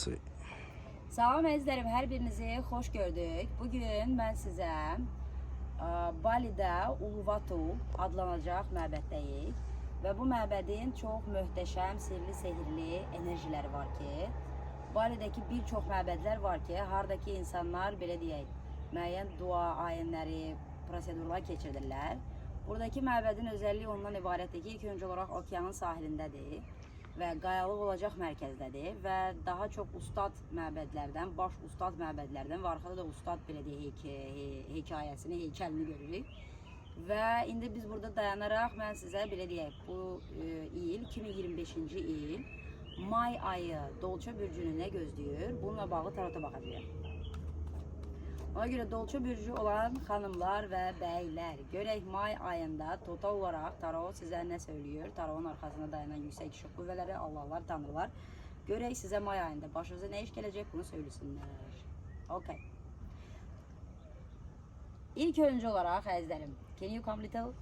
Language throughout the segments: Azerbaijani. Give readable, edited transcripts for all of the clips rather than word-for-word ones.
Salam əzizlərim, hər birinizi xoş gördük. Bugün mən sizə Balidə Uluwatu adlanacaq məbəddəyik və bu məbədin çox möhtəşəm, sirli, sehirli enerjiləri var ki, Balidəki bir çox məbədlər var ki, haradakı insanlar, belə deyək, müəyyən dua, ayinləri, prosedurlar keçirdirlər. Buradakı məbədin özəlliyi ondan ibarətdir ki, ilk öncə olaraq okeanın sahilindədir və qayalıq olacaq mərkəzdədir və daha çox ustad məbədlərdən, baş ustad məbədlərdən və arxada da ustad belə deyək hekayəsini, heykəlini görürük. Və indi biz burada dayanaraq mən sizə belə deyək, bu il 2025-ci il may ayı Dolça bürcünü nə gözləyir? Bununla bağlı tarota baxacağıq. Ona görə Dolça bürcü olan xanımlar və bəylər, görək may ayında total olaraq tarot sizə nə söylüyor? Tarotun arxasında dayanan yüksək işıq qüvvələri, Allahlar, tanrılar. Görək sizə may ayında başınıza nə iş gələcək, bunu söylüsünlər. Okay. İlk öncə olaraq, əzizlərim, can you come little?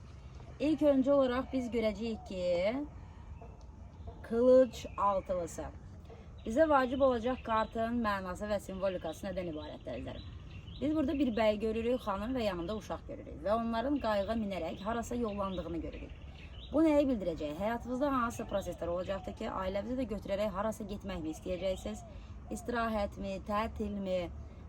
İlk öncə olaraq biz görəcəyik ki, kılıç altılısı. Bizə vacib olacaq kartın mənası və simvolikası nədən ibarətdir, əzizlərim? Biz burada bir bəy görürük, xanım və yanında uşaq görürük və onların qayığa minərək harasa yollandığını görürük. Bu nəyi bildirəcək? Həyatınızda hansısa proseslər olacaqdır ki, ailəvizi də götürərək harasa getməkmi istəyəcəksiniz? İstirahətmi, tətilmi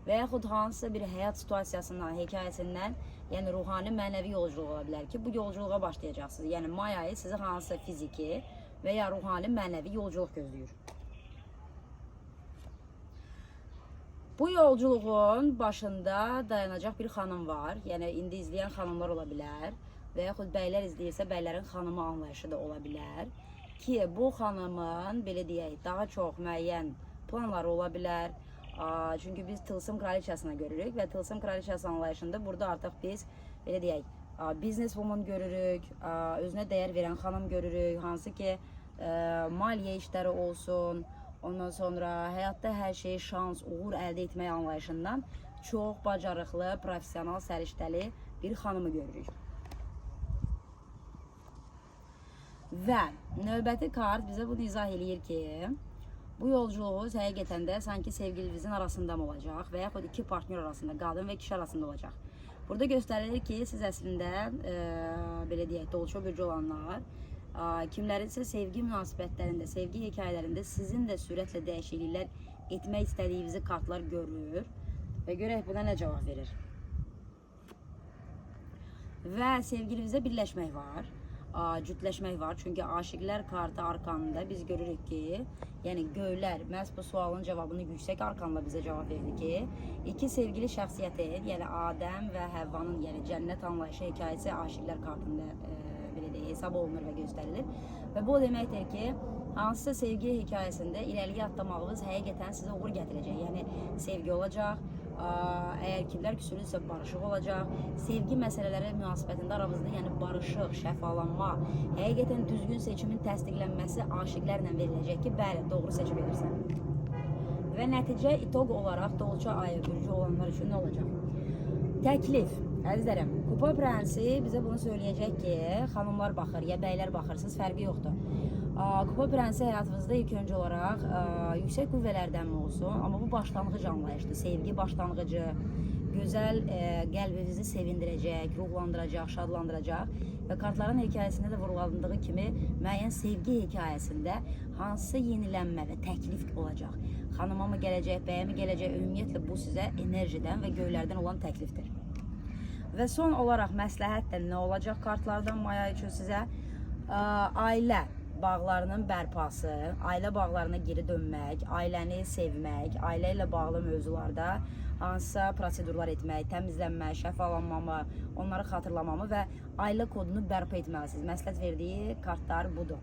və yaxud hansısa bir həyat situasiyasından, hekayəsindən, yəni ruhani, mənəvi yolculuq ola bilər ki, bu yolculuğa başlayacaqsınız. Yəni may ayı sizi hansısa fiziki və ya ruhani, mənəvi yolculuq gözləyir. Bu yolculuğun başında dayanacaq bir xanım var. Yəni indi izləyən xanımlar ola bilər və yaxud bəylər izləyirsə bəylərin xanımı anlayışı da ola bilər ki, bu xanımın belə deyək, daha çox müəyyən planları ola bilər. Çünki biz tılsım kraliçasına görürük və tılsım kraliçası anlayışında burada artıq biz belə deyək, business woman görürük, özünə dəyər verən xanım görürük, hansı ki maliyyə işləri olsun. Ondan sonra həyatda hər şeyi şans, uğur əldə etmək anlayışından çox bacarıqlı, profesional, səriştəli bir xanımı görürük. Və növbəti kart bizə bunu izah eləyir ki, bu yolculuğunuz həqiqətən də sanki sevgilinizin arasında mı olacaq və yaxud iki partner arasında, qadın və kişi arasında olacaq. Burada göstərilir ki, siz əslində belə deyək, dolça bürcü olanlar, kimlərin isə sevgi münasibətlərində, sevgi hekayələrində sizin də sürətlə dəyişikliklər etmək istədiyinizi kartlar görülür və görək buna nə cavab verir. Və sevgilinizə birləşmək var, cütləşmək var. Çünki aşiqlər kartı arkanında biz görürük ki, yəni göylər məhz bu sualın cavabını yüksək arkanla bizə cavab verdi ki, iki sevgili şəxsiyyətin, yəni Adəm və Həvvanın, yəni cənnət anlayışı hekayəsi aşiqlər kartında hesab olunur və göstərilir. Və bu deməkdir ki, hansısa sevgi hekayəsində irəliyə atlamağınız həqiqətən sizə uğur gətirəcək. Yəni sevgi olacaq, əgər kimlər küsülüdürsə barışıq olacaq, sevgi məsələləri münasibətində aranızda, yəni barışıq, şəfalanma, həqiqətən düzgün seçimin təsdiqlənməsi aşiqlərlə veriləcək ki, bəli, doğru seçim edirsən. Və nəticə itoq olaraq dolça ayı bürcü olanlar üçün nə olacaq? Təklif. Əzizlərim, Kupa Prensi bizə bunu söyləyəcək ki, xanımlar baxır, ya bəylər baxırsınız, fərqi yoxdur. Kupa Prensi həyatınızda ilk öncə olaraq yüksək qüvvələrdən mi olsun, amma bu başlanğıc anlayışdır, sevgi başlanğıcı, gözəl qəlbinizi sevindirəcək, ruhlandıracaq, şadlandıracaq və kartların hekayəsində də vurgulandığı kimi müəyyən sevgi hekayəsində hansısa yenilənmə və təklif olacaq. Xanıma mı gələcək, bəyə mi gələcək, ümumiyyətlə bu sizə enerjidən və göylərdən olan təklifdir. Və son olaraq məsləhətlə nə olacaq kartlardan may ayı üçün sizə? Ailə bağlarının bərpası, ailə bağlarına geri dönmək, ailəni sevmək, ailə ilə bağlı mövzularda hansısa prosedurlar etmək, təmizlənmə, şəfalanmamı, onları xatırlamamı və ailə kodunu bərpa etməlisiniz. Məsləhət verdiyi kartlar budur.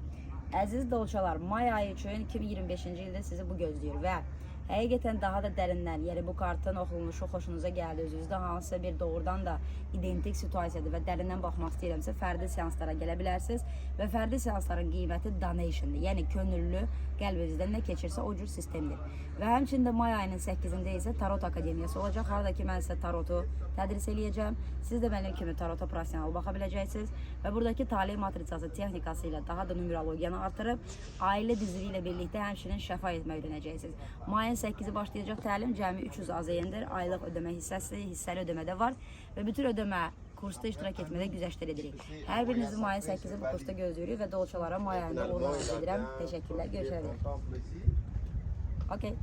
Əziz dolçalar, may ayı üçün 2025-ci ildə sizi bu gözləyir və həqiqətən daha da dərindən, yəni bu kartın oxunuşu xoşunuza gəldi, özünüzdə hansısa bir doğrudan da identik situasiyadır və dərindən baxmaq istəyirəmsə, fərdi seanslara gələ bilərsiniz və fərdi seansların qiyməti donationdur, yəni könüllü qəlbinizdən nə keçirsə o cür sistemdir. Və həmçində may ayının 8-də isə Tarot Akademiyası olacaq, haradakı mən sizə tarotu tədris eləyəcəm. Siz də mənim kimi tarota profesional baxa biləcəksiniz və buradakı talih matritsası texnikası ilə daha da numerologiyanı artırıb, ailə dizili ilə birlikdə həmçinin şəfa etmək öyrənəcəksiniz. Mayın Mayın 8-i başlayacaq təlim cəmi 300 AZN-dir. Aylıq ödəmə hissəsi, hissəli ödəmə də var və bütün ödəmə kursda iştirak etmədə güzəştlər edirik. Hər birinizi mayın 8-i bu kursda gözləyirik və dolçalara may ayında uğurlar edirəm. Təşəkkürlər, görüşərək. Okay.